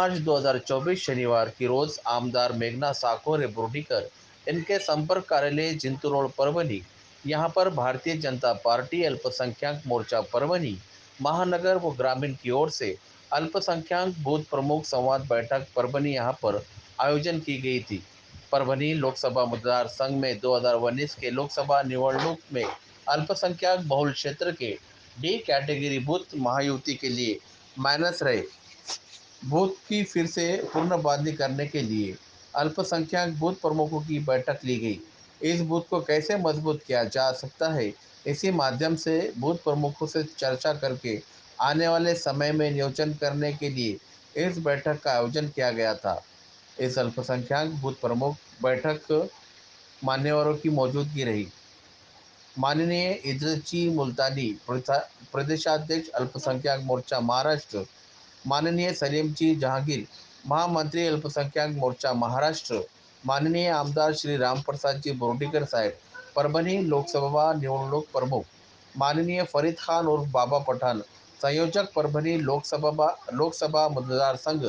मार्च 2024 शनिवार की रोज आमदार मेघना साकोरे बोर्डीकर इनके संपर्क कार्यालय जिंतूर रोड परभणी यहां पर भारतीय जनता पार्टी अल्पसंख्यक मोर्चा परभणी महानगर व ग्रामीण की ओर से अल्पसंख्यक बूथ प्रमुख संवाद बैठक परभणी यहां पर आयोजन की गई थी। परभणी लोकसभा मतदार संघ में 2019 के लोकसभा निवडणूक में अल्पसंख्यक बहुल क्षेत्र के डी कैटेगरी बूथ महायुति के लिए माइनस रहे बूथ की फिर से पूर्णबंदी करने के लिए अल्पसंख्यक बूथ प्रमुखों की बैठक ली गई। इस बूथ को कैसे मजबूत किया जा सकता है, इसी माध्यम से बूथ प्रमुखों से चर्चा करके आने वाले समय में नियोजन करने के लिए इस बैठक का आयोजन किया गया था। इस अल्पसंख्यक बूथ प्रमुख बैठक मान्यवरों की मौजूदगी रही। माननीय इद्रिसी मुल्तानी प्रदेशाध्यक्ष अल्पसंख्यक मोर्चा महाराष्ट्र, माननीय सलीम जी जहांगीर महामंत्री अल्पसंख्यक मोर्चा महाराष्ट्र, माननीय आमदार श्री राम प्रसाद जी बोर्डीकर साहेब परभणी लोकसभा निवडणूक प्रमुख, माननीय फरीद खान उर्फ बाबा पठान संयोजक परभणी लोकसभा मतदार संघ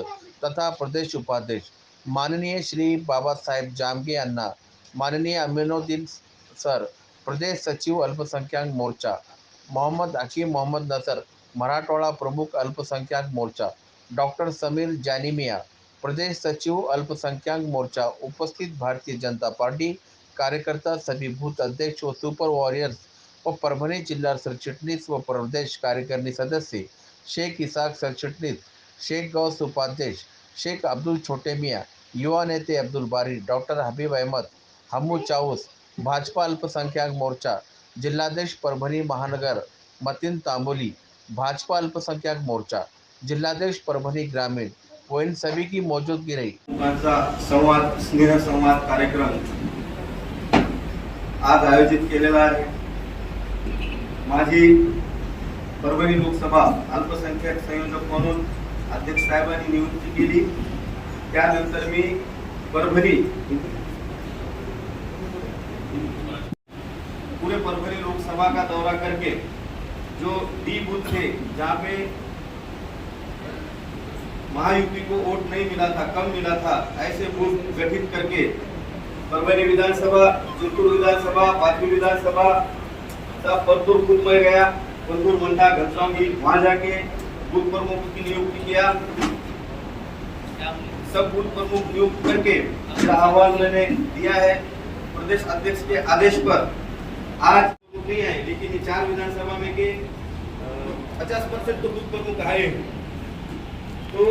तथा प्रदेश उपाध्यक्ष, माननीय श्री बाबा साहेब जामगे अन्ना, माननीय अमीनुद्दीन सर प्रदेश सचिव अल्पसंख्यक मोर्चा, मोहम्मद हकीम मोहम्मद नसर मराठवाड़ा प्रमुख अल्पसंख्यक मोर्चा, डॉक्टर समीर जानिमिया प्रदेश सचिव अल्पसंख्यक मोर्चा उपस्थित भारतीय जनता पार्टी कार्यकर्ता सभी बूथ अध्यक्ष व सुपर वॉरियर्स व परभणी जिला सरचिटनीस व प्रदेश कार्यकारिणी सदस्य शेख इसाक सरचिटनीस, शेख गौस उपाध्यक्ष, शेख अब्दुल छोटे मियाँ, युवा नेते अब्दुल बारी, डॉक्टर हबीब अहमद हमू चाउस, भाजपा अल्पसंख्यक मोर्चा जिलाध्यक्ष परभणी महानगर मतीन तांबोली, भाजपा अल्पसंख्यक मोर्चा जिलाध्यक्ष परभणी ग्रामीण व इन सभी की मौजूदगी रही। संवाद स्नेह संवाद कार्यक्रम आज आयोजित केलेला आहे। माझी परभणी लोकसभा अल्पसंख्यक संयोजक म्हणून अध्यक्ष साहेबांनी नियुक्ती केली। त्यानंतर मी परभणी पूरे परभणी लोकसभा का दौरा करके जो डी बूथ थे जहाँ पे महायुति को वोट नहीं मिला था, कम मिला था, ऐसे बूथ गठित करके परभणी विधानसभा, जिंतूर विधानसभा, पाथरी विधानसभा सब परतूर बूथ में गया, परतूर मंडा घनसावंगी वहां जाके बूथ प्रमुख की नियुक्ति किया। सब बूथ प्रमुख नियुक्त करके मेरा आह्वान मैंने दिया है। प्रदेश अध्यक्ष के आदेश पर आज नहीं आए, लेकिन ये 4 विधानसभा में के 50% तो बूथ प्रमुख आए हैं। तो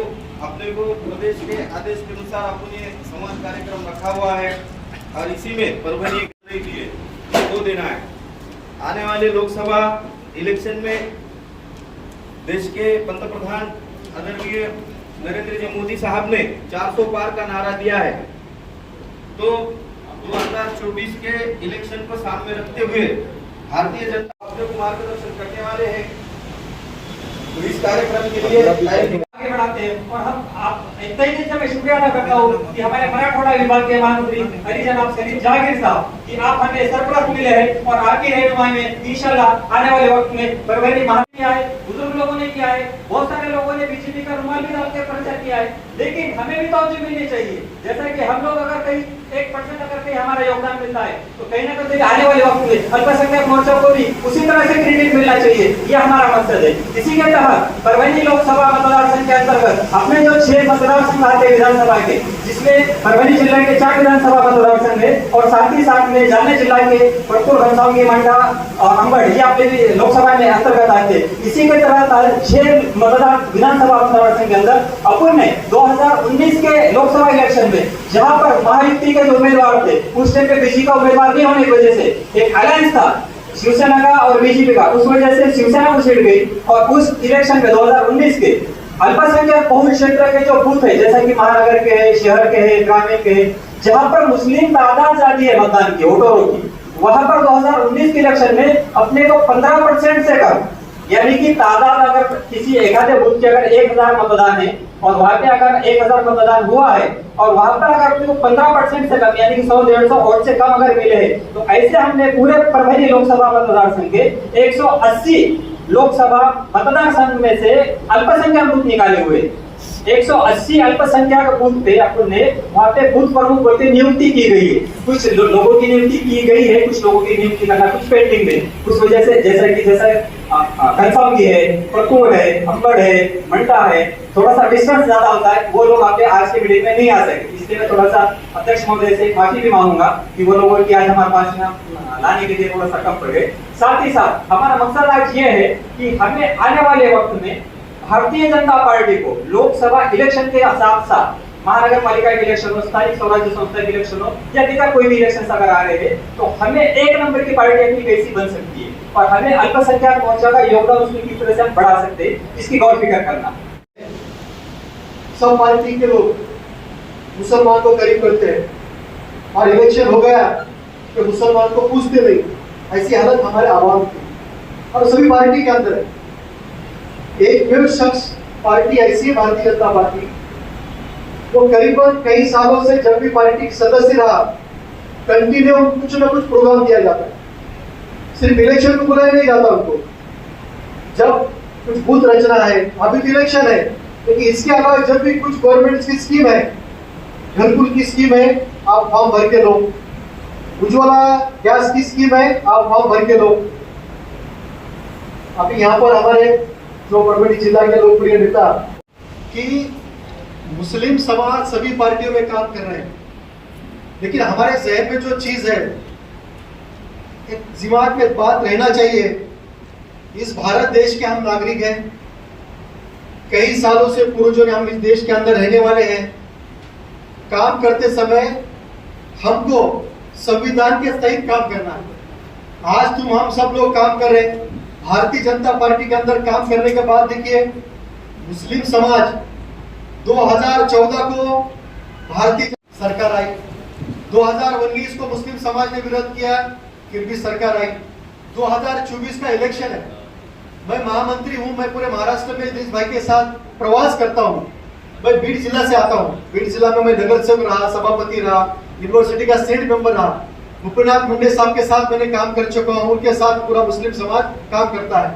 अपने को प्रदेश के आदेश के अनुसार अपने संवाद कार्यक्रम रखा हुआ है और इसी में परभणी के लिए वो देना है। आने वाले लोकसभा इलेक्शन में देश के पंतप्रधान आदरणीय नरेंद्र जी मोदी साहब ने 400 पार का नारा दिया है। तो 2024 के इलेक्शन को सामने रखते हुए भारतीय जनता पार्टी को मार्गदर्शन करने वाले हैं। तो इस कार्यक्रम के लिए आगे बढ़ाते हैं और हम आप इतना ही नहीं, मैं शुक्रिया अदा करता हूँ कि हमारे मराठवाड़ा विभाग के महामंत्री हरी जनाब सलीम जहांगीर साहब कि आप हमें सरप्लस मिले हैं और आगे रहनुमाई में इंशाल्लाह आने वाले वक्त में परभणी महाराष्ट्र आए, बुजुर्ग लोगों ने किया है, बहुत सारे लोगों ने बीजेपी का रुमाल भी डाल के प्रचार किया है, लेकिन हमें भी तवज्जो मिलनी चाहिए। जैसा कि हम लोग अगर कहीं 1% अगर कहीं हमारा योगदान मिलता है तो कहीं ना कहीं आने वाले वक्त में अल्पसंख्यक मोर्चा को भी उसी तरह से क्रेडिट मिलना चाहिए, ये हमारा मकसद है। इसी के तहत परभणी लोकसभा मतदार संघ के अंतर्गत अपने जो 6 मतदार संघ आते विधानसभा के, जिसमें परभणी जिला के 4 विधानसभा मतदार संघ है और साथ ही साथ में जालना जिला के परतूर, घनसावंगी, मंडा और अंबड़ ये अपने लोकसभा में अंतर्गत आते। इसी के तहत 6 मतदार विधानसभा मतदार संघ के अंदर अपन ने 2019 के लोकसभा इलेक्शन में जहां पर महायुति के जो उम्मीदवार थे उस टाइम पे बीजेपी का उम्मीदवार नहीं होने की वजह से एक अलायंस था शिवसेना का और बीजेपी का, उस वजह से शिवसेना को सीट गई और उस इलेक्शन में 2019 के अल्पसंख्यक बहुल क्षेत्र के जो बूथ है जैसा कि महानगर के है, शहर के है, ग्रामीण के है, जहां पर मुस्लिम तादाद ज्यादा है मतदान की वोटरों की, वहां पर 2019 के इलेक्शन में अपने को 15% से कम, यानी कि तादाद अगर किसी एक आधे बूथ के अगर 1000 मतदान है और वहां पे अगर 1000 मतदान हुआ है और वहां पर अगर अपने को 15% से कम यानी कि 100-150 वोट से कम अगर मिले हैं, तो ऐसे हमने पूरे परभणी लोकसभा मतदार संघ के 180 लोकसभा मतदार संघ में से अल्पसंख्यक बूथ निकाले हुए। 180 अल्पसंख्यक बूथ थे अपने, वहाँ पे बूथ प्रमुख बोलते नियुक्ति की गई है। कुछ लोगों की नियुक्ति की गई है, कुछ लोगों की नियुक्ति करना कुछ पेंडिंग में। उस वजह से जैसा कंफर्म की है, परतूर है, अंबड़ है, मंडा है, थोड़ा सा डिस्टेंस ज्यादा होता है, वो लोग आपके आज के मीटिंग में नहीं आ सके। इसलिए मैं थोड़ा सा अध्यक्ष महोदय से माफी भी मांगूंगा कि वो लोगों की आज हमारे पास यहाँ लाने के लिए थोड़ा सा कम पड़ गए। साथ ही साथ हमारा मकसद आज ये है कि हमें आने वाले वक्त में भारतीय जनता पार्टी को लोकसभा इलेक्शन के साथ साथ महानगर पालिका के इलेक्शन हो, स्थानीय स्वराज्य संस्था के इलेक्शन हो, या दिखा कोई भी इलेक्शन अगर आ रहे हैं तो हमें एक नंबर की पार्टी अपनी कैसी बन सकती है और हमें अल्पसंख्यक मोर्चा का योगदान उसमें किस तरह से हम बढ़ा सकते हैं, इसकी गौर फिक्र करना। सब पार्टी के लोग मुसलमान को करीब करते हैं और इलेक्शन हो गया कि मुसलमान को पूछते नहीं, ऐसी हालत हमारे आवाम की और सभी पार्टी के अंदर है। एक फिर शख्स पार्टी ऐसी है भारतीय जनता पार्टी, वो करीबन कई सालों से जब भी पार्टी सदस्य रहा कंटिन्यू कुछ ना कुछ प्रोग्राम दिया जाता है। सिर्फ इलेक्शन को बुलाया नहीं जाता उनको, जब कुछ बूथ रचना है, अभी तो इलेक्शन है, लेकिन इसके अलावा जब भी कुछ गवर्नमेंट की स्कीम है, घरकुल की स्कीम है, आप फॉर्म भर के लो, उज्ज्वला गैस की स्कीम है, आप फॉर्म भर के लो। अभी यहाँ पर हमारे जो परभणी जिला के लोकप्रिय नेता कि मुस्लिम समाज सभी पार्टियों में काम कर रहे हैं, लेकिन हमारे जहन में जो चीज है, एक दिमाग में बात रहना चाहिए, इस भारत देश के हम नागरिक हैं, कई सालों से पूर्वजों ने हम इस देश के अंदर रहने वाले हैं। काम करते समय हमको संविधान के सहित काम करना है। आज तुम हम सब लोग काम कर रहे हैं, भारतीय जनता पार्टी के अंदर काम करने के बाद देखिए मुस्लिम समाज 2014 को भारतीय सरकार आई, 2019 को मुस्लिम समाज ने विरोध किया, फिर भी सरकार आई। 2024 का इलेक्शन है, मैं महामंत्री हूं, मैं पूरे महाराष्ट्र में इद्रीस भाई के साथ प्रवास करता हूं। मैं बीड जिला से आता हूं, बीड जिला में मैं नगर सेवक रहा, सभापति रहा, यूनिवर्सिटी का सेनेट मेंबर रहा, भूपेनाथ मुंडे साहब के साथ मैंने काम कर चुका हूं, उनके साथ पूरा मुस्लिम समाज काम करता है।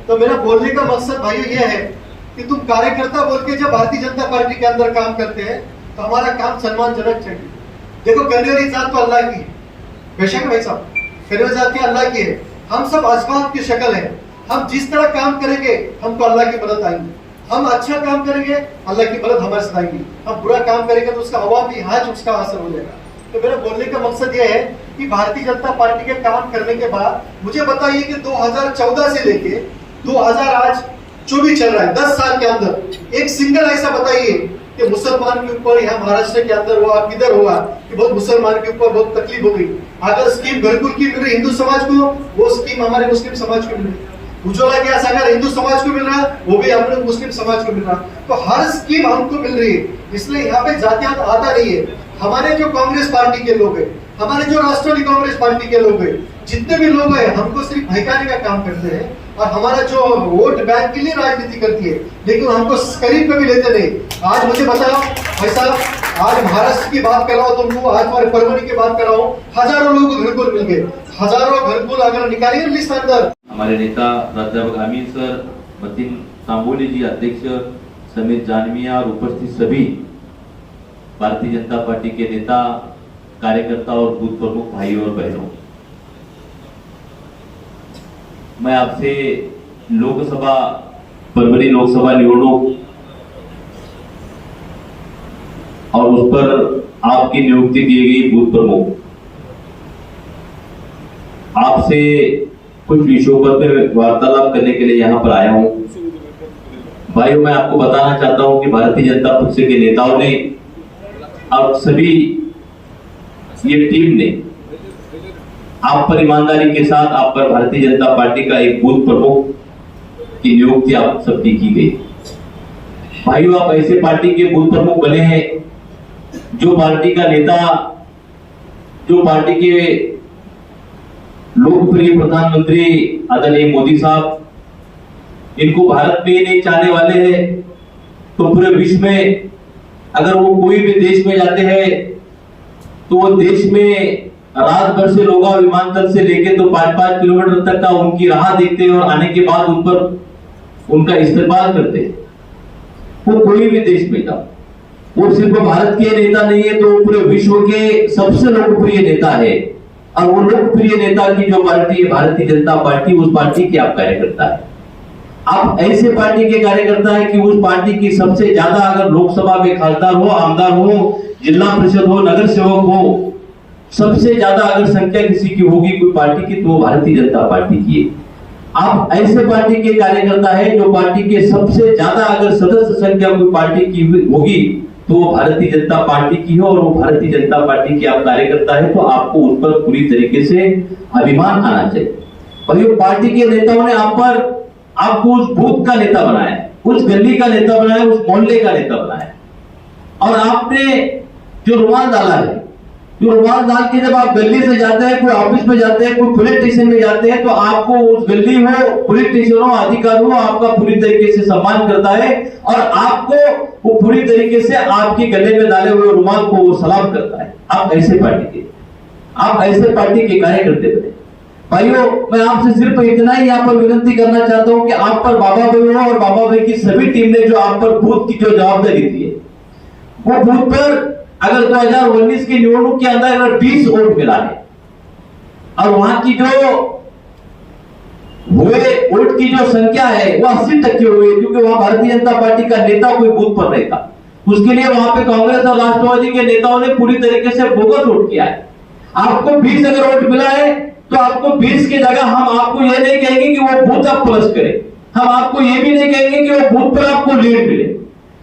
तो मेरा बोलने का मकसद भाइयों ये है कि तुम कार्यकर्ता बोल के जब भारतीय जनता पार्टी के अंदर काम करते हैं तो हमारा काम सम्मानजनक चाहिए। देखो करने वाली जात तो अल्लाह की है, बेशक भाई साहब करने वाली जात अल्लाह की है, हम सब असबाब की शक्ल है। हम जिस तरह काम करेंगे हमको अल्लाह की मदद आएगी, हम अच्छा काम करेंगे अल्लाह की मदद हमारे साथ आएगी, हम बुरा काम करेंगे तो उसका अवामी आज उसका असर हो जाएगा। तो मेरा बोलने का मकसद यह है कि भारतीय जनता पार्टी के काम करने के बाद मुझे बताइए कि 2014 से लेके 2024 चल रहा है, 10 साल के अंदर एक सिंगल ऐसा बताइए कि मुसलमान के ऊपर यहाँ महाराष्ट्र के अंदर हुआ, किधर हुआ कि बहुत मुसलमान के ऊपर बहुत तकलीफ हो गई। अगर स्कीम घरकुल की मिल रही हिंदू समाज को, वो स्कीम हमारे मुस्लिम समाज को मिल रही। उज्ज्वला गैस अगर हिंदू समाज को मिल रहा वो भी हम लोग मुस्लिम समाज को मिल रहा। तो हर स्कीम हमको मिल रही है, इसलिए यहाँ पे जातियात आता नहीं है। हमारे जो कांग्रेस पार्टी के लोग हैं, हमारे जो राष्ट्रवादी कांग्रेस पार्टी के लोग हैं, जितने भी लोग हैं हमको सिर्फ भड़काने का काम करते हैं और हमारा जो वोट बैंक के लिए राजनीति करती है, लेकिन हमको करीब कभी लेते नहीं। आज मुझे बताओ भाई साहब, आज महाराष्ट्र की बात कर रहा हूँ तुमको, आज हमारे परभणी की बात कर रहा हूँ, हजारों लोगों को घरकुल मिल गए, हजारों घरकुल अगर निकालिए लिस्ट अंदर। हमारे नेता प्राध्यापक आमीन सर, मतीन तांबोली जी अध्यक्ष, समीर जानमिया और उपस्थित सभी भारतीय जनता पार्टी के नेता, कार्यकर्ता और बूथ प्रमुख भाई और बहनों, मैं आपसे लोकसभा परभणी लोकसभा निवडणूक और उस पर आपकी नियुक्ति की गई बूथ प्रमुख, आपसे कुछ विषयों पर वार्तालाप करने के लिए यहाँ पर आया हूँ। भाइयों, मैं आपको बताना चाहता हूँ कि भारतीय जनता पक्ष के नेताओं ने और सभी ये टीम ने आप पर ईमानदारी के साथ आप पर भारतीय जनता पार्टी का एक बूथ प्रमुख की नियुक्ति आप सबकी की गई। भाइयों, आप ऐसे पार्टी के बूथ प्रमुख बने हैं जो पार्टी का नेता, जो पार्टी के लोकप्रिय प्रधानमंत्री आदरणीय मोदी साहब, इनको भारत में नहीं चाहने वाले हैं तो पूरे विश्व में अगर वो कोई भी देश में जाते हैं तो वो देश में रात भर से लोग विमानतल से लेके तो 5-5 किलोमीटर तक का उनकी राह देखते हैं और आने के बाद उन पर उनका इस्तेमाल करते हैं। वो कोई भी देश में जाओ, वो सिर्फ भारत के नेता नहीं है, तो पूरे विश्व के सबसे लोकप्रिय नेता है। और वो लोकप्रिय नेता की जो पार्टी है भारतीय जनता पार्टी, उस पार्टी के आप कार्यकर्ता है। आप ऐसे पार्टी के कार्यकर्ता है कि उस पार्टी की सबसे ज्यादा अगर लोकसभा में खासदार हो, आमदार हो, जिला परिषद हो, नगर सेवक हो, सबसे ज्यादा अगर संख्या किसी की होगी कोई पार्टी की, तो वो भारतीय जनता पार्टी की है। आप ऐसे पार्टी के कार्यकर्ता है जो पार्टी के सबसे ज्यादा अगर सदस्य संख्या कोई पार्टी की होगी तो वो भारतीय जनता पार्टी की है, और वो भारतीय जनता पार्टी के आप कार्यकर्ता है, तो आपको उस पर पूरी तरीके से अभिमान आना चाहिए। और ये पार्टी के नेताओं ने आपको उस बूथ का नेता बनाया, उस गली का नेता बनाया, उस मोहल्ले का नेता बनाया। और आपने जो रुमाल डाला है, जो रुमाल डाल के जब आप गली से जाते हैं, कोई ऑफिस में जाते हैं, कोई पुलिस स्टेशन में जाते हैं, तो आपको उस गली हो, पुलिस स्टेशन हो, अधिकारी हो, आपका पूरी तरीके से सम्मान करता है, और आपको वो पूरी तरीके से आपके गले में डाले हुए रुमाल को वो सलाम करता है। आप ऐसे पार्टी के कार्यकर्ते बने। भाइयों, मैं आपसे सिर्फ इतना ही यहाँ पर विनती करना चाहता हूँ कि आप पर बाबा भाई और बाबा भाई की सभी टीम ने जो आप पर बूथ की जो जवाबदारी दी है, वो बूथ पर अगर 2019 की निवडणूक के अंदर अगर 20 वोट मिला है, और वहां की जो हुए वोट की जो संख्या है वो 80% हुई है, क्योंकि वहां भारतीय जनता पार्टी का नेता कोई बूथ पर नहीं था। उसके लिए वहां पे कांग्रेस और राष्ट्रवादी के नेताओं ने पूरी तरीके से बोगस वोट किया है। आपको 20 अगर वोट मिला है, तो आपको 20 की जगह हम आपको ये नहीं कहेंगे कि वो बूथ आप प्लस करें, हम आपको ये भी नहीं कहेंगे कि वो बूथ पर आपको लीड मिले,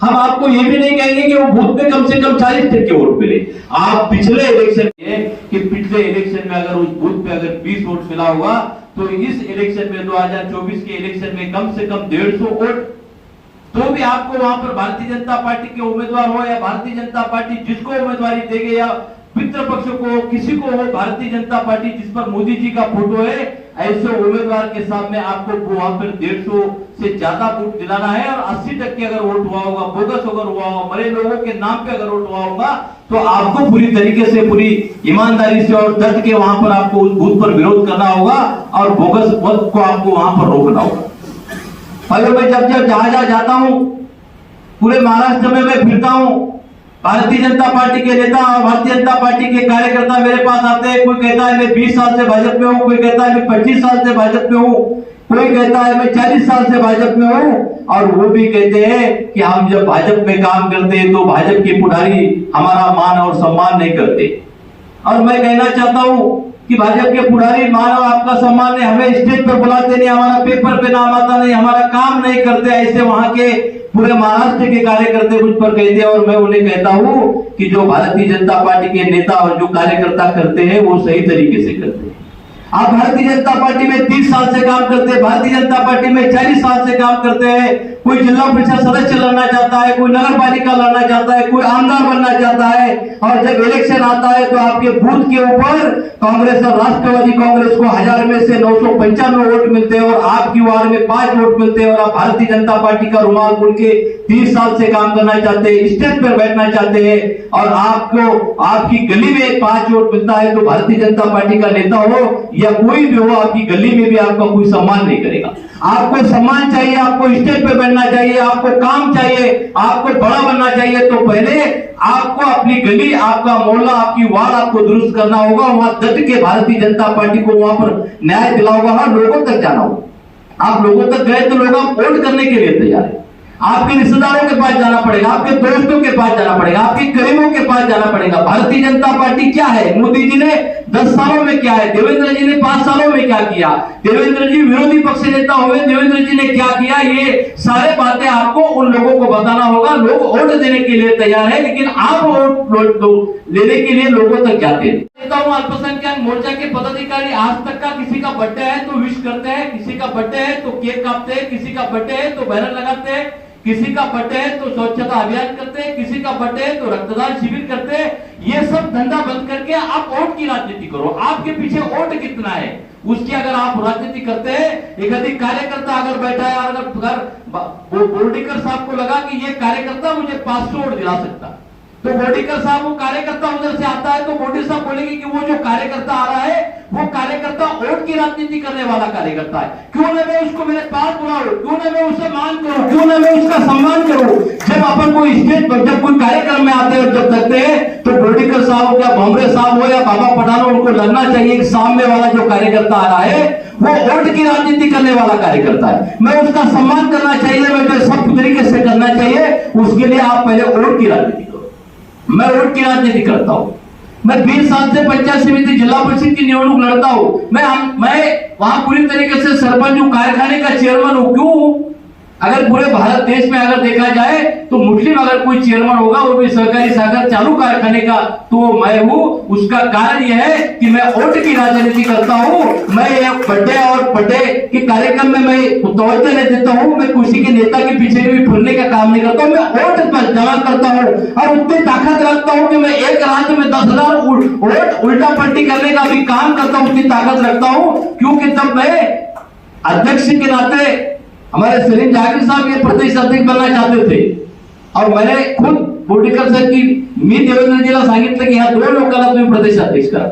हम आपको ये भी नहीं कहेंगे कि वो बूथ पे कम से कम 40% वोट मिले। आप पिछले इलेक्शन में अगर उस बूथ पे अगर 20 वोट मिला होगा, तो इस इलेक्शन में 2024 के इलेक्शन में कम से कम 150 वोट, तो भी आपको वहां पर भारतीय जनता पार्टी के उम्मीदवार हो या भारतीय जनता पार्टी जिसको उम्मीदवारी देगी या मित्र पक्ष को किसी को हो, भारतीय जनता पार्टी जिस पर मोदी जी का फोटो है, ऐसे उम्मीदवार के सामने आपको वहां पर 150 से ज्यादा वोट दिलाना है। और 80% अगर वोट हुआ होगा, बोगस अगर हुआ होगा, मरे लोगों के नाम पे अगर वोट हुआ होगा, तो आपको पूरी तरीके से पूरी ईमानदारी से और डट के वहां पर आपको उस बूथ पर विरोध करना होगा और बोगस वोट को आपको वहां पर रोकना होगा। भाइयों, मैं जब जहां जाता हूं, पूरे महाराष्ट्र में मैं फिरता हूं, भारतीय जनता पार्टी के नेता और भारतीय जनता पार्टी के कार्यकर्ता मेरे पास आते हैं। कोई कहता है मैं 20 साल से भाजपा में हूं, कोई कहता है मैं 25 साल से भाजपा में हूं, कोई कहता है मैं 40 साल से भाजपा में हूं, और वो भी कहते हैं कि हम जब भाजपा में काम करते हैं तो भाजपा के पुजारी हमारा मान और सम्मान नहीं करते। और मैं कहना चाहता हूं कि भाजपा के पुजारी मान और आपका सम्मान नहीं, हमें स्टेज पर बुलाते नहीं, हमारा पेपर पे नाम आता नहीं, हमारा काम नहीं करते, ऐसे वहां के पूरे महाराष्ट्र के कार्यकर्ता मुझ पर कहते हैं। और मैं उन्हें कहता हूं कि जो भारतीय जनता पार्टी के नेता और जो कार्यकर्ता करते हैं वो सही तरीके से करते हैं। आप भारतीय जनता पार्टी में 30 साल से काम करते हैं, भारतीय जनता पार्टी में 40 साल से काम करते हैं। कोई जिला परिषद सदस्य लड़ना चाहता है, कोई नगर पालिका लड़ना चाहता है, कोई आमदार बनना चाहता है, और जब इलेक्शन आता है तो आपके बूथ के ऊपर कांग्रेस और राष्ट्रवादी कांग्रेस को 1000 में से 995 वोट मिलते हैं, और आपकी वार्ड में 5 वोट मिलते हैं, और आप भारतीय जनता पार्टी का रुमाल खोल के 30 साल से काम करना चाहते हैं, स्टेज पर बैठना चाहते हैं, और आपको आपकी गली में 5 वोट मिलता है, तो भारतीय जनता पार्टी का नेता हो या कोई भी हो, आपकी गली में भी आपका कोई सम्मान नहीं करेगा। आपको सम्मान चाहिए, आपको स्टेज पे बैठना चाहिए, आपको काम चाहिए, आपको बड़ा बनना चाहिए, तो पहले आपको अपनी गली, आपका मोहल्ला, आपकी वार्ड आपको दुरुस्त करना होगा। वहां डट के भारतीय जनता पार्टी को वहां पर न्याय दिलाओगा, हर लोगों तक जाना होगा। आप लोगों तक गए तो लोग आप वोट करने के लिए तैयार है। आपके रिश्तेदारों के पास जाना पड़ेगा, आपके दोस्तों के पास जाना पड़ेगा, आपके करीबों के पास जाना पड़ेगा। भारतीय जनता पार्टी क्या है, मोदी जी ने 10 सालों में क्या है, देवेंद्र जी ने 5 सालों में क्या किया, देवेंद्र जी विरोधी पक्ष नेता हुए, देवेंद्र जी ने क्या किया, ये सारे बातें आपको उन लोगों को बताना होगा। लोग वोट देने के लिए तैयार है, लेकिन आप वोट लेने के लिए लोगों तक जाते हैं। अल्पसंख्यक मोर्चा के पदाधिकारी आज तक का किसी का बर्थडे है तो विश करते हैं, किसी का बर्थडे है तो केक काटते हैं, किसी का बर्थडे है तो बैनर लगाते हैं, किसी का बर्थडे है तो स्वच्छता अभियान करते हैं, किसी का बर्थडे है तो रक्तदान शिविर करते हैं। ये सब धंधा बंद करके आप वोट की राजनीति करो। आपके पीछे वोट कितना है उसकी अगर आप राजनीति करते हैं, एक अधिक कार्यकर्ता अगर बैठा है, अगर बोर्डिकर साहब को लगा कि ये कार्यकर्ता मुझे 500 वोट दिला सकता, तो बोडीकर साहब वो कार्यकर्ता उधर से आता है तो मोदी साहब बोलेंगे कि वो जो कार्यकर्ता आ रहा है वो कार्यकर्ता वोट की राजनीति करने वाला कार्यकर्ता है, क्यों ना मैं उसको मेरे पास बुलाऊं, क्यों ना मैं उससे मान करूं, क्यों ना मैं उसका सम्मान करूं। जब अपन कोई स्टेज पर जब कोई कार्यक्रम में आते हैं और जब लगते हैं तो बोडीकर साहब हो या भमरे साहब हो या बाबा पठान हो, उनको लगना चाहिए कि सामने वाला जो कार्यकर्ता आ रहा है वो वोट की राजनीति करने वाला कार्यकर्ता है, मैं उसका सम्मान करना चाहिए, मैं सब तरीके से करना चाहिए। उसके लिए आप पहले वोट की राजनीति करो। मैं वोट की राजनीति करता हूं। मैं 20 साल से पंचायत समिति जिला परिषद की नियुक्ति लड़ता हूं। मैं वहां पूरी तरीके से सरपंच हूं, कारखाने का चेयरमैन हूं। क्यों? अगर पूरे भारत देश में अगर देखा जाए तो मुस्लिम अगर कोई चेयरमैन होगा वो भी सहकारी सागर चालू कारखाने का तो मैं हूं। उसका कारण यह है कि मैं वोट की राजनीति करता हूं। मैं बर्थडे और बर्थडे के कार्यक्रम में मैं तवज्जो नहीं देता हूं। मैं किसी के नेता के पीछे भी फिरने का काम नहीं करता हूं। मैं वोट पर जमा करता हूं और उतनी ताकत रखता हूं कि मैं एक रात में 10,000 वोट उल्टा पलटी करने का भी काम करता हूं, उतनी ताकत रखता हूं। क्योंकि तब मैं अध्यक्ष के नाते हमारे सलीम जाकिर साहब ये प्रदेश अध्यक्ष बनना चाहते थे और मैंने खुद बोडीकर सर की मी देवेंद्रजीला सांगितलं की ह्या 2 लोकांना तुम्ही प्रदेश अध्यक्ष करा,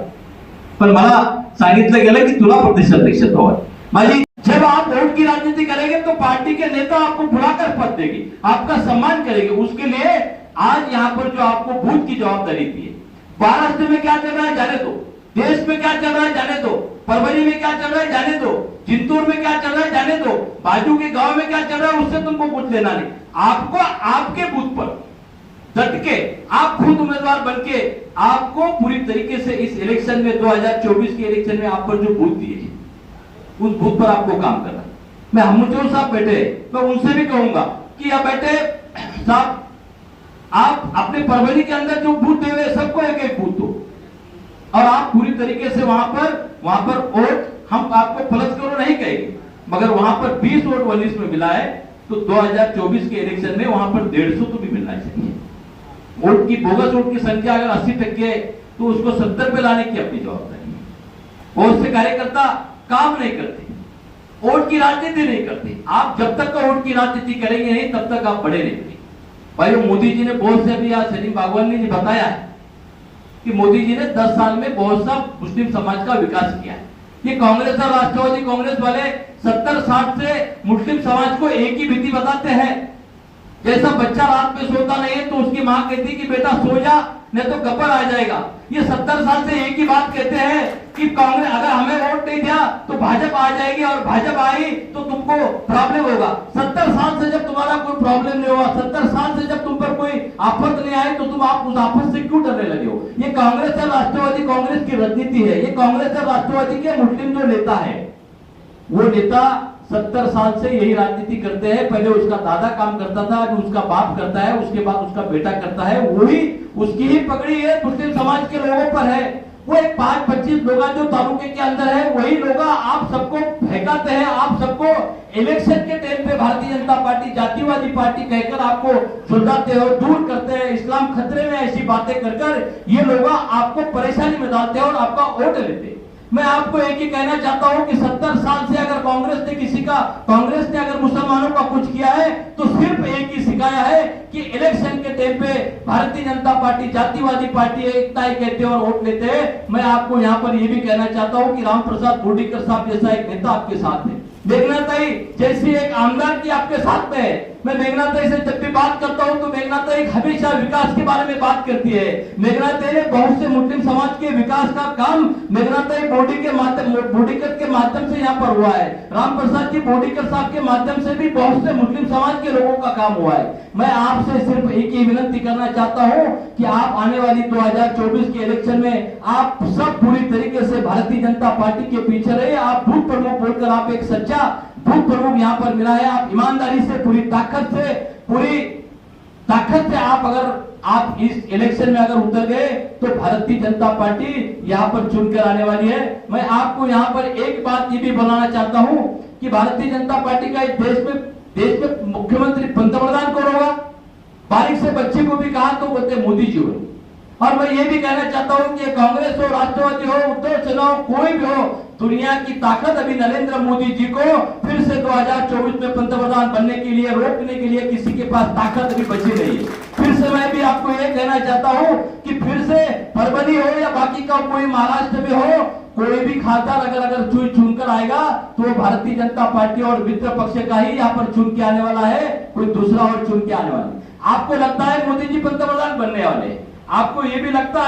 पण मला सांगितलं गेलं की तुला प्रदेश अध्यक्ष हवा है। माझी जब आप वोट की राजनीति करेंगे तो पार्टी के नेता आपको बुलाकर पद देगी, आपका सम्मान करेंगे। उसके लिए आज यहाँ पर जो आपको बूथ की जवाबदारी दी है, महाराष्ट्र में क्या चल रहा है जाने दो, देश में क्या चल रहा है जाने दो, परभनी में क्या चल रहा है जाने दो, जिंतूर में क्या चल रहा है जाने दो, बाजू के गांव में क्या चल रहा है उससे तुमको कुछ लेना नहीं। आपको आपके बूथ पर डट के आप खुद उम्मीदवार बनके आपको पूरी तरीके से इस इलेक्शन में 2024 के इलेक्शन में आप पर जो बूथ दिए उस बूथ पर आपको काम करना है। मैं हमचोर साहब बैठे, मैं उनसे भी कहूंगा कि अब बैठे साहब आप अपने परभनी के अंदर जो बूथ दे हुए सबको एक एक बूथ दो और आप पूरी तरीके से वहां पर वोट हम आपको प्लस करो नहीं कहेंगे, मगर वहां पर 20 वोट 19 में मिला है तो 2024 के इलेक्शन में वहां पर 150 तो भी मिलना चाहिए। वोट की बोगस वोट की संख्या अगर 80% है तो उसको 70 पे लाने की अपनी जवाबदारी है। बहुत से कार्यकर्ता काम नहीं करते, वोट की राजनीति नहीं करते। आप जब तक वोट की राजनीति करेंगे नहीं तब तक आप बढ़े नहीं बनेंगे। भाई मोदी जी ने बहुत से अभी आज सलीम बागवानी ने बताया है कि मोदी जी ने 10 साल में बहुत सा मुस्लिम समाज का विकास किया है। ये कांग्रेस और राष्ट्रवादी कांग्रेस वाले 70-60 से मुस्लिम समाज को एक ही भीति बताते हैं। जैसा बच्चा रात में सोता नहीं है तो उसकी मां कहती कि बेटा सो जा नहीं तो गब्बर आ जाएगा। ये 70 साल से एक ही बात कहते हैं कि कांग्रेस अगर हमें वोट नहीं दिया तो भाजपा आ जाएगी और भाजपा आई तो तुमको प्रॉब्लम होगा। 70 साल से जब तुम्हारा कोई प्रॉब्लम नहीं हुआ, 70 साल से जब तुम पर कोई आफत नहीं आई तो तुम आप उस आफत से क्यों डरने लगे हो? ये कांग्रेस और राष्ट्रवादी कांग्रेस की राजनीति है। ये कांग्रेस और राष्ट्रवादी के मुस्लिम जो नेता है वो नेता 70 साल से यही राजनीति करते हैं। पहले उसका दादा काम करता था, अभी उसका बाप करता है, उसके बाद उसका बेटा करता है। वही उसकी ही पकड़ी है मुस्लिम समाज के लोगों पर है। वो एक 5-25 लोग जो तालुके के अंदर है वही लोग आप सबको फेंकाते हैं। आप सबको इलेक्शन के टाइम पे भारतीय जनता पार्टी जातिवादी पार्टी कहकर आपको सुलझाते हैं और दूर करते हैं। इस्लाम खतरे में ऐसी बातें कर ये लोग आपको परेशानी में डालते हैं और आपका वोट लेते हैं। मैं आपको एक ही कहना चाहता हूं कि 70 साल से अगर कांग्रेस ने अगर मुसलमानों का कुछ किया है तो सिर्फ एक ही सिखाया है कि इलेक्शन के टाइम पे भारतीय जनता पार्टी जातिवादी पार्टी है इतना ही कहते हैं और वोट लेते हैं। मैं आपको यहां पर यह भी कहना चाहता हूं कि राम प्रसाद बोडीकर साहब जैसा एक नेता आपके साथ है, मेघनाताई जैसी एक आमदार की आपके साथ में है। मैं मेघनाताई से जब भी बात करता हूं तो मेघनाताई हमेशा विकास के बारे में बात करती है। मेघनाताई ने बहुत से मुस्लिम समाज के विकास का काम मेघनाताई बोडीकर के माध्यम से यहाँ पर हुआ है। राम प्रसाद जी बोडीकर साहब के माध्यम से भी बहुत से मुस्लिम समाज के लोगों का काम हुआ है। मैं आपसे सिर्फ एक ही विनती करना चाहता हूं कि आप आने वाली 2024 के इलेक्शन में आप सब पूरी तरीके से भारतीय जनता पार्टी के पीछे रहे। आप बूथ प्रमुख बोलकर आप एक सच्चा बूथ प्रमुख यहाँ पर मिला है। आप ईमानदारी से पूरी ताकत से आप अगर आप इस इलेक्शन में अगर उतर गए तो भारतीय जनता पार्टी यहाँ पर चुनकर आने वाली है। मैं आपको यहाँ पर एक बात ये भी बताना चाहता हूँ कि भारतीय जनता पार्टी का इस देश में मुख्यमंत्री पंतप्रधान कौन होगा? बारिश से बच्चे को भी कहा तो बोलते मोदी जी हो। और मैं ये भी कहना चाहता हूं कि कांग्रेस हो, राष्ट्रवादी हो, उत्तर चुनाव कोई भी हो, दुनिया की ताकत अभी नरेंद्र मोदी जी को फिर से 2024 में पंतप्रधान बनने के लिए रोकने के लिए किसी के पास ताकत अभी बची नहीं है। फिर से मैं भी आपको ये कहना चाहता हूं कि फिर से परभनी हो या बाकी का कोई महाराष्ट्र में हो, कोई भी खाता अगर चुनकर आएगा तो भारतीय जनता पार्टी और मित्र पक्ष का ही यहाँ पर चुन के आने वाला है, कोई दूसरा और चुन के आने वाला है। आपको लगता है मोदी जी पंतप्रधान बनने वाले, आपको ये भी लगता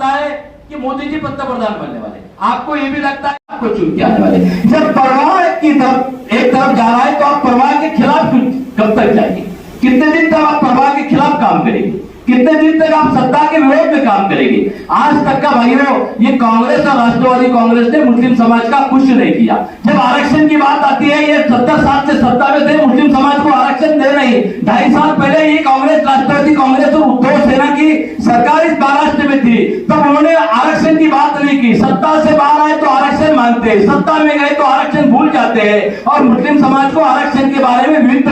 है कि मोदी जी पंतप्रधान बनने वाले, आपको ये भी लगता है आपको चुन के आने वाले। जब परवाह की तरफ एक तरफ जा रहा है तो आप परवाह के खिलाफ कब तक जाएंगे? कितने दिन तक आप परवाह के खिलाफ काम करेंगे? कितने दिन तक आप सत्ता के विरोध में काम करेंगे? आज तक का भाइयों ये कांग्रेस और राष्ट्रवादी कांग्रेस ने मुस्लिम समाज का कुछ नहीं किया। जब आरक्षण की बात आती है, ये 70 साल से सत्ता में थे, मुस्लिम समाज को आरक्षण दे नहीं। 2.5 साल पहले ये कांग्रेस, राष्ट्रवादी कांग्रेस और उद्धव सेना की सरकार इस महाराष्ट्र में थी, तब उन्होंने आरक्षण की बात नहीं की। सत्ता से बाहर आए तो आरक्षण मांगते हैं, सत्ता में गए तो आरक्षण भूल जाते हैं और मुस्लिम समाज को आरक्षण के बारे में विविध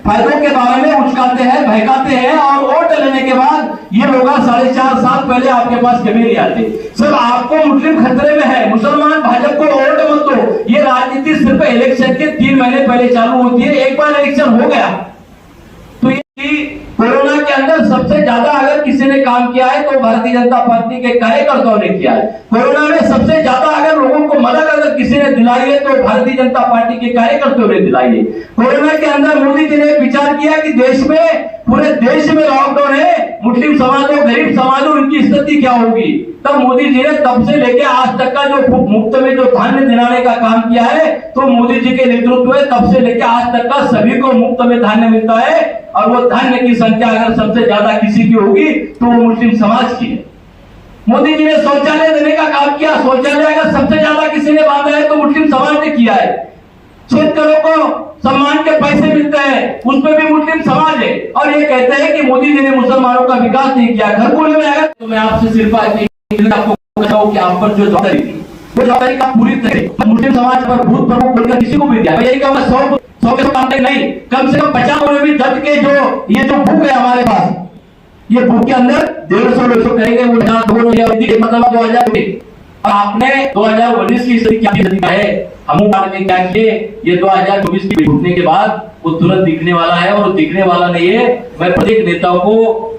फायदों के बारे में उचकाते हैं, बहकाते हैं और वोट लेने के बाद ये लोग 4.5 साल पहले आपके पास कभी नहीं आते। सिर्फ आपको मुस्लिम खतरे में है, मुसलमान भाजपा को वोट मत दो। ये राजनीति सिर्फ इलेक्शन के 3 महीने पहले चालू होती है। एक बार इलेक्शन हो गया तो ये कोरोना के अंदर सबसे ज्यादा अगर किसी ने काम किया है तो भारतीय जनता पार्टी के कार्यकर्ताओं ने किया है। कोरोना में सबसे ज्यादा अगर लोगों को मदद अगर किसी ने दिलाई है तो भारतीय जनता पार्टी के कार्यकर्ताओं ने दिलाई है। कोरोना के अंदर मोदी जी ने विचार किया कि देश में, पूरे देश में लॉकडाउन है, मुस्लिम समाज और गरीब समाज और उनकी स्थिति क्या होगी। तब मोदी जी ने तब से लेकर आज तक का जो मुफ्त में जो धान्य दिलाने का काम किया है, तो मोदी जी के नेतृत्व में तब से लेकर आज तक का सभी को मुफ्त में धान्य मिलता है। और वो धान्य की संख्या अगर सबसे ज्यादा किसी की होगी तो वो मुस्लिम समाज की है। मोदी जी ने शौचालय देने का काम किया, शौचालय अगर सबसे ज्यादा किसी ने बांधा है तो मुस्लिम समाज ने किया है। शेतकरों को सम्मान के पैसे मिलते हैं, उसमें भी मुस्लिम समाज है। और ये कहते हैं कि मोदी जी ने मुसलमानों का विकास नहीं किया। घर खोलने में अगर तो मैं आपसे सिर्फ आपको बताऊं कि आप पर जो जवाबदारी थी वो जवाबदारी का पूरी तरह मुस्लिम समाज पर भूत प्रमुख बोलकर किसी को भी दिया। मैं यही कहूंगा 100 के काम नहीं, कम से कम 50 में भी दर्द के जो ये जो भूख है हमारे पास, ये भूख के अंदर 150 लोग करेंगे वो मतलब 2000 और आपने 2019 की स्थिति क्या है, हम ने क्या किए, ये 2024 की घुटने के बाद वो तुरंत दिखने वाला है। और दिखने वाला नहीं है, मैं प्रत्येक नेता को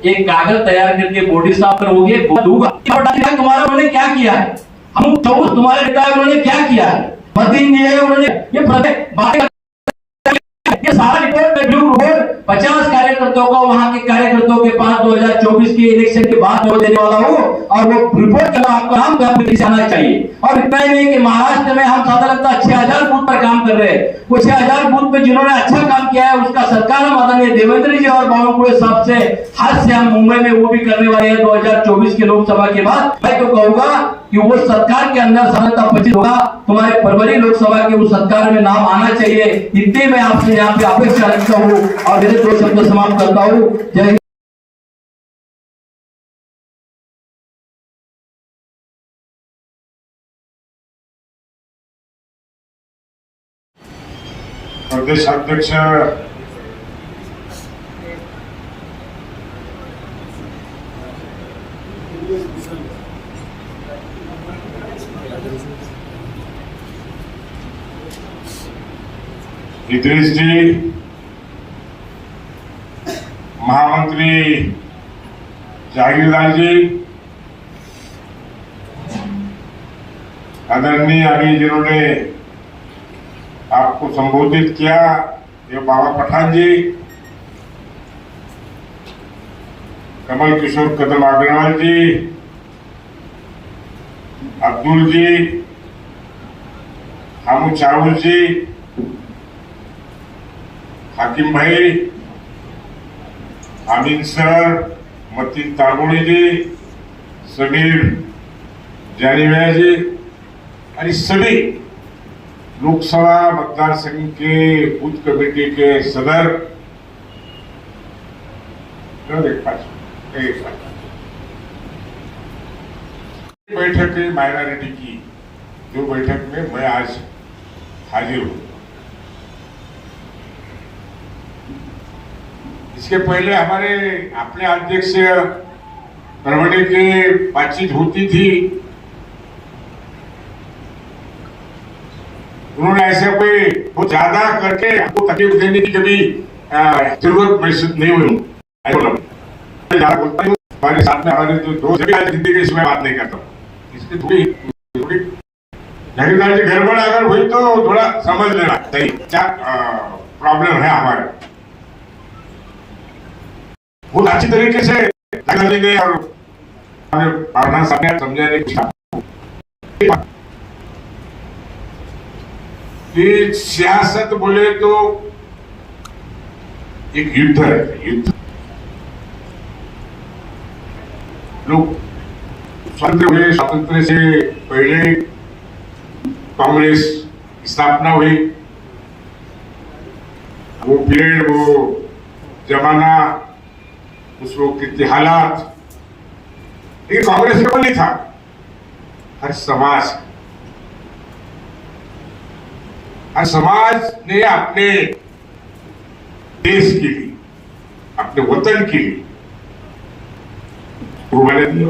एक कागज तैयार करके बॉडी साफ करोगे दूंगा तुम्हारा उन्होंने क्या किया है, हम तुम्हारे नेता उन्होंने क्या किया है, मदीन जी है उन्होंने ये सारा रिपोर्ट में ब्लू रिपोर्ट 50 कार्यकर्ताओं का वहां के कार्यकर्ताओं के पास 2024 की इलेक्शन के बाद में देने वाला हूं। और वो रिपोर्ट का आपका नाम आना चाहिए। और इतना ही नहीं कि महाराष्ट्र में हम साधारणतः 6000 बूथ पर काम कर रहे हैं, वो 6000 बूथ पे जिन्होंने अच्छा काम किया है उसका सरकार माननीय देवेंद्र जी और बावनकुळे साहब से हाथ से हम मुंबई में वो भी करने वाले हैं 2024 के लोकसभा के बाद। मैं तो कहूंगा कि वो सरकार के अंदर साधारणतः 25 होगा, तुम्हारे परभनी लोकसभा के उस सरकार में नाम आना चाहिए। इतने मैं आपसे यहाँ पे अपेक्षा रखता हूँ और मेरे 2 शब्द समाप्त करता हूँ। जय हिंद। प्रदेश अध्यक्ष इद्रिस जी, महामंत्री जागीरदार जी, आदरणीय अभी जिन्होंने आपको संबोधित किया, ये बाबा पठान जी, कमल किशोर कदम अग्रवाल जी, अब्दुल जी, हामू चावल जी, हाकिम भाई, आमीन सर, मतीन तांबोळी जी, समीर जानीवाया जी और सभी लोकसभा मतदार संघ के बूथ कमेटी के सदर बैठक है माइनॉरिटी की, जो बैठक में मैं आज हाजिर हूं। इसके पहले हमारे अपने अध्यक्ष परवड़े के बातचीत होती थी, उन्होंने ऐसे कोई बहुत ज्यादा करके हमको तकलीफ देने की कभी जरूरत महसूस नहीं हुई। बोलता हूँ हमारे साथ में हमारे जो दोस्त भी आज जिंदगी के इसमें बात नहीं करता हूँ, इसकी थोड़ी जागीरदार जी गड़बड़ अगर हुई तो थोड़ा समझ लेना सही क्या प्रॉब्लम है हमारे। बहुत अच्छी तरीके से जागीरदार जी ने और भावना साहब ने समझाने की कि सियासत बोले तो एक युद्ध है, युद्ध। लोग स्वतंत्र हुए, स्वतंत्र से पहले कांग्रेस स्थापना हुई, वो पीरियड, वो जमाना, उस वक्त के हालात, लेकिन कांग्रेस केवल नहीं था, हर समाज ने अपने देश के लिए, अपने वतन के लिए कुर्बानी दी।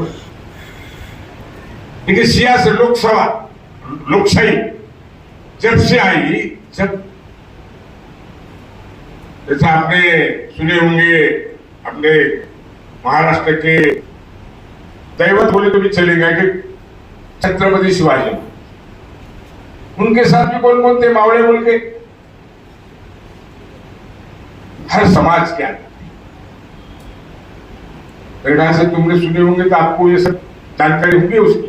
लेकिन सियासत, लोकसभा, लोकशाही जब से आई, जब जैसे आपने सुने होंगे अपने महाराष्ट्र के दैवत बोले तो भी चलेगा कि छत्रपति शिवाजी, उनके साथ भी कौन कौन थे मावड़े बोल के, हर समाज के आदमी। मेरे ख्याल से तुमने सुने होंगे तो आपको ये सब जानकारी होगी उसकी।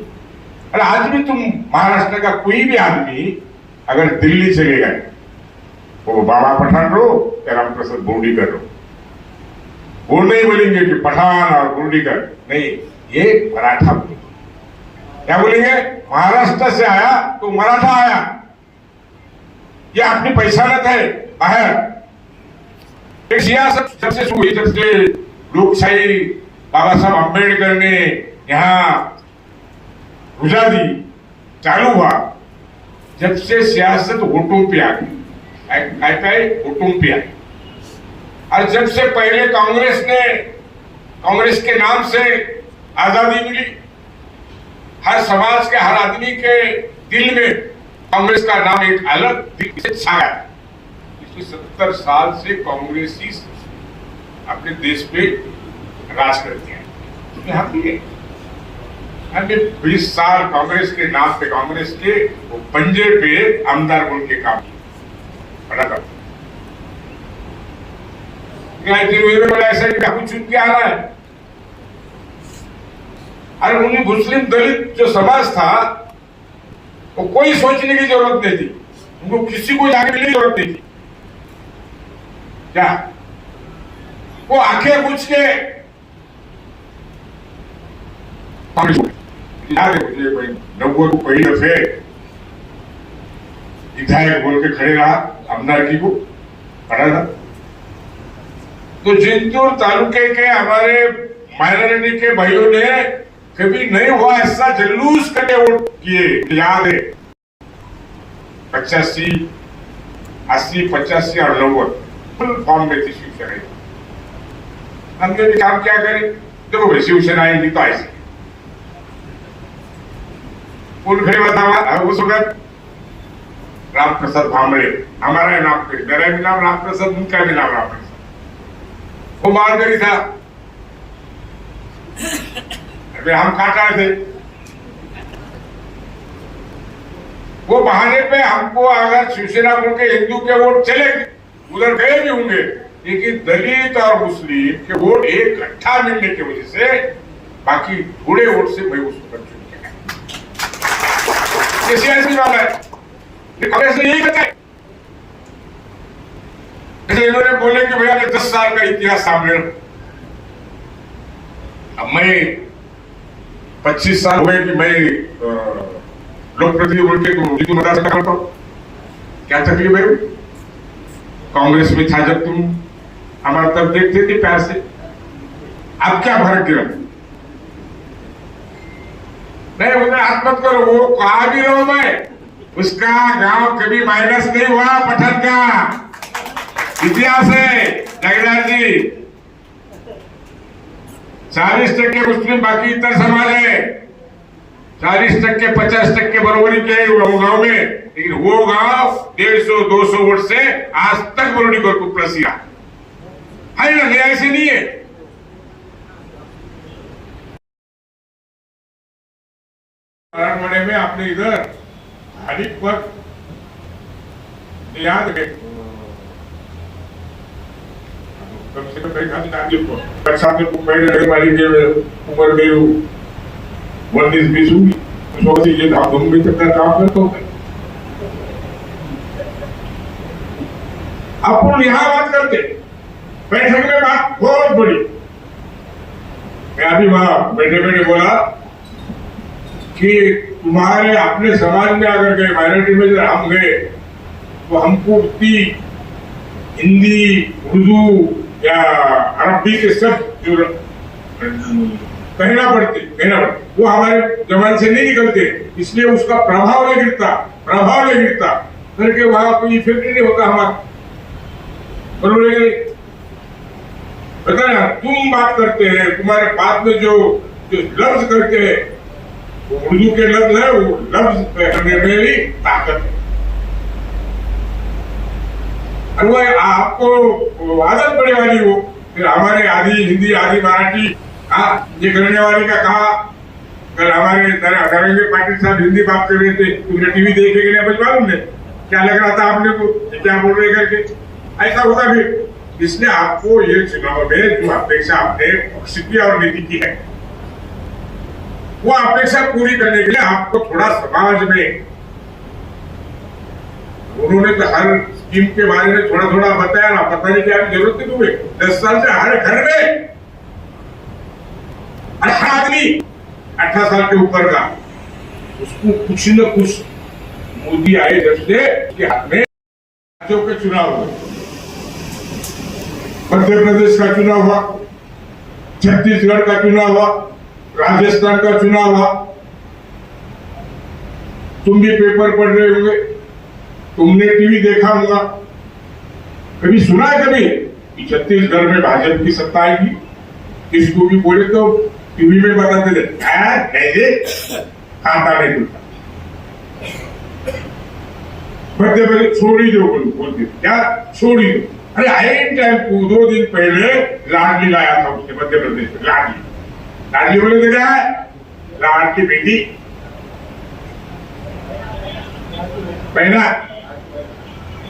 और आज भी तुम महाराष्ट्र का कोई भी आदमी अगर दिल्ली चले गए, वो बाबा पठान रहो या रामप्रसाद बोर्डीकर रहो, वो नहीं बोलेंगे कि पठान और बोर्डीकर, नहीं, ये मराठा बोलेंगे। क्या बोलेंगे? महाराष्ट्र से आया तो मराठा आया, ये अपनी पहचानत है बाहर। एक सियासत जब से शुरू हुई, जब से लोकशाही बाबा साहब अम्बेडकर ने यहाँ रुझा दी, चालू हुआ, जब से सियासत वोटों पे आ गई, वोटों पे आई। और जब से पहले कांग्रेस के नाम से आजादी मिली, हर समाज के, हर आदमी के दिल में कांग्रेस का नाम एक अलग दिल से छाया है। पिछले 70 साल से कांग्रेस ही अपने देश पे राज करती है। यहाँ पे हमने 20 साल कांग्रेस के नाम पे, कांग्रेस के वो पंजे पे आमदार बोल के काम बड़ा कर, ऐसा चुन के आ रहा है। और उन्हें मुस्लिम दलित जो समाज था, वो कोई सोचने की जरूरत नहीं थी, उनको किसी को जाने की जरूरत नहीं थी। क्या वो आंखें पूछ के याद है मुझे भाई, 90 को पहली दफे विधायक बोल के खड़े रहा, अमनाटी को पढ़ा था। तो जिंतूर तालुके के हमारे माइनॉरिटी के भाइयों ने कभी नहीं हुआ ऐसा जुलूस करके वोट किए, याद है। 85, 80, 85 और 90 फुल फॉर्म में थी शिवसेना। हमने भी काम क्या करें, देखो भाई शिवसेना आएगी तो ऐसे कौन खड़े हुआ उस वक्त? रामप्रसाद भामरे, हमारा नाम, मेरा भी नाम रामप्रसाद, उनका भी नाम रामप्रसाद। वो मालगरी था, हम काटा थे। वो बहाने पे हमको अगर शिवसेना बोल के हिंदू के वोट चले उधर गए भी होंगे, लेकिन दलित और मुस्लिम के वोट इकट्ठा मिलने की वजह से बाकी थोड़े वोट से मैं उसको चुन गया। ये सियासी वाला है, कांग्रेस ने यही बताया। इन्होंने बोले कि भैया 10 साल का इतिहास सामने, अब मैं 25 साल हुए कि मैं लोक प्रतिनिधि बोल के तो मदद करता हूं। क्या तकलीफ है? कांग्रेस में था जब तुम हमारा, तब देखते थे प्यार से। अब क्या फर्क गिरा? नहीं, उन्हें हाथ मत करो, वो कहा भी रहो मैं, उसका गांव कभी माइनस नहीं हुआ। पठान का इतिहास है जगन्नाथ जी, 40% मुस्लिम, बाकी इतर समाज है। 40% 50% बरोबरी के गांव में, लेकिन वो गांव 150-200 वोट से आज तक बोर्डीकर को प्लस है ना, ऐसे नहीं है। मराठवाड़े में आपने इधर धार्मिक पर याद रखे, कम से कम उम्र गई 19-20 होगी, उस वक्त ये धाम भी तक काम करता होता है। अपन यहाँ बात करते, बैठक में बात बहुत बड़ी। मैं अभी वहां बैठे बैठे बोला कि तुम्हारे अपने समाज में अगर गए, माइनॉरिटी में जब हम गए, तो हमको उतनी हिंदी, उर्दू या अरबी के सब जो कहना पड़ते, वो हमारे जबान से नहीं निकलते, इसलिए उसका प्रभाव नहीं गिरता करके वहां कोई इफेक्ट नहीं होता हमारा। बरोबर बता ना, तुम बात करते हैं, तुम्हारे बात में जो लफ्ज करते हैं वो उर्दू के लफ्ज है, वो लफ्ज करने में ही ताकत है। और वो आपको आदत पड़े वाली हो, फिर हमारे आदि हिंदी आदि मराठी, ये करने वाले का कहा। कल हमारे धर्मेंद्र पाटिल साहब हिंदी बात कर रहे थे, तुमने टीवी देखे कि नहीं, मालूम नहीं क्या लग रहा था आपने को, क्या बोल रहे करके, ऐसा होता भी। इसलिए आपको ये चुनाव में जो अपेक्षा आपने पक्ष की और नीति की है, वो अपेक्षा पूरी करने के लिए आपको थोड़ा समाज में, उन्होंने तो हर स्कीम के बारे में थोड़ा थोड़ा बताया ना, बताने की आपकी जरूरत नहीं तुम्हें। 10 साल से हर घर में हर आदमी 18 साल के ऊपर का, उसको कुछ न कुछ मोदी आए जब से कि हाथ में राज्यों के चुनाव हुए, मध्य प्रदेश का चुनाव हुआ, छत्तीसगढ़ का चुनाव हुआ, राजस्थान का चुनाव हुआ। तुम भी पेपर पढ़ रहे होंगे, तुमने टीवी देखा होगा, कभी सुना है कभी कि छत्तीसगढ़ में भाजपा की सत्ता आएगी? किसको भी बोले तो टीवी में बताते थे, खाता नहीं खुलता। मध्य प्रदेश छोड़ी दो बोलते, क्या छोड़ी दो? अरे आइन टाइम को 2 दिन पहले लाडली लाया था उसने मध्य प्रदेश में। लाडली बोले तो क्या है? लाड की बेटी,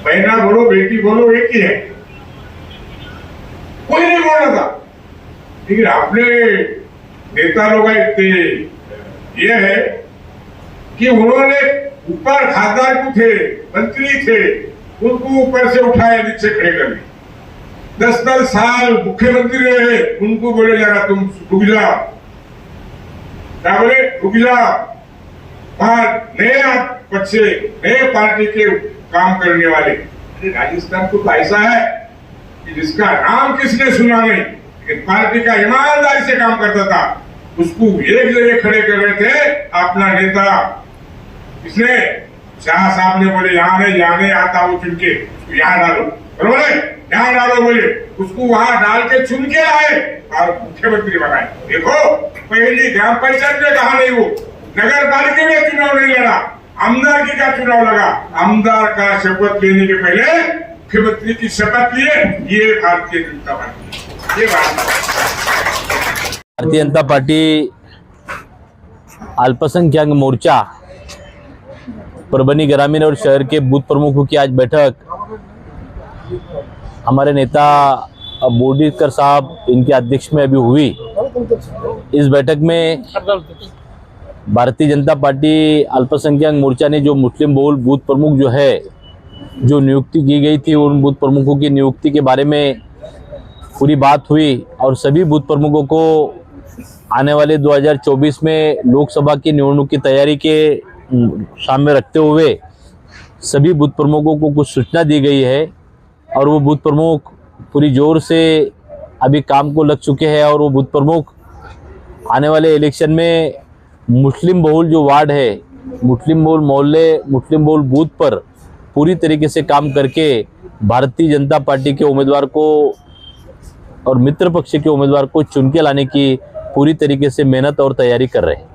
बहना बोलो बेटी बोलो एक ही है, कोई नहीं बोल रहा था। लेकिन अपने नेता लोग इतने ये है कि उन्होंने ऊपर खासदार को थे, मंत्री थे, उनको ऊपर से उठाए नीचे खड़े कर दिए। 10 साल मुख्यमंत्री रहे, उनको बोले जरा तुम रुक जाओ, क्या बोले रुक जाओ। वहां नए बच्चे, नए पार्टी के काम करने वाले। राजस्थान को तो ऐसा है कि जिसका नाम किसने सुना नहीं, लेकिन पार्टी का ईमानदारी से काम करता था, उसको एक जगह खड़े कर रहे थे अपना नेता। इसलिए शाह साहब ने बोले यहाँ नहीं आता, वो चुन के यहाँ डालो, बरोबर है, यहाँ डालो बोले, उसको वहां डाल के चुन के आए और मुख्यमंत्री बनाए। देखो पहली ग्राम पंचायत में कहा नहीं, वो नगर पालिका में चुनाव नहीं लड़ा, आमदार का चुनाव लगा। आमदार का शपथ लेने के पहले मुख्यमंत्री की शपथ लिए, ये भारतीय जनता पार्टी, ये भारतीय जनता पार्टी अल्पसंख्यक मोर्चा परभनी ग्रामीण और शहर के बूथ प्रमुखों की आज बैठक हमारे नेता बोर्डीकर साहब इनके अध्यक्ष में अभी हुई। इस बैठक में भारतीय जनता पार्टी अल्पसंख्यक मोर्चा ने जो मुस्लिम बहुल बूथ प्रमुख जो है, जो नियुक्ति की गई थी, उन बूथ प्रमुखों की नियुक्ति के बारे में पूरी बात हुई और सभी बूथ प्रमुखों को आने वाले 2024 में लोकसभा की निवडणूक की तैयारी के सामने रखते हुए सभी बूथ प्रमुखों को कुछ सूचना दी गई है और वो बूथ प्रमुख पूरी जोर से अभी काम को लग चुके हैं और वो बूथ प्रमुख आने वाले इलेक्शन में मुस्लिम बहुल जो वार्ड है, मुस्लिम बहुल मोहल्ले, मुस्लिम बहुल बूथ पर पूरी तरीके से काम करके भारतीय जनता पार्टी के उम्मीदवार को और मित्र पक्ष के उम्मीदवार को चुन के लाने की पूरी तरीके से मेहनत और तैयारी कर रहे हैं।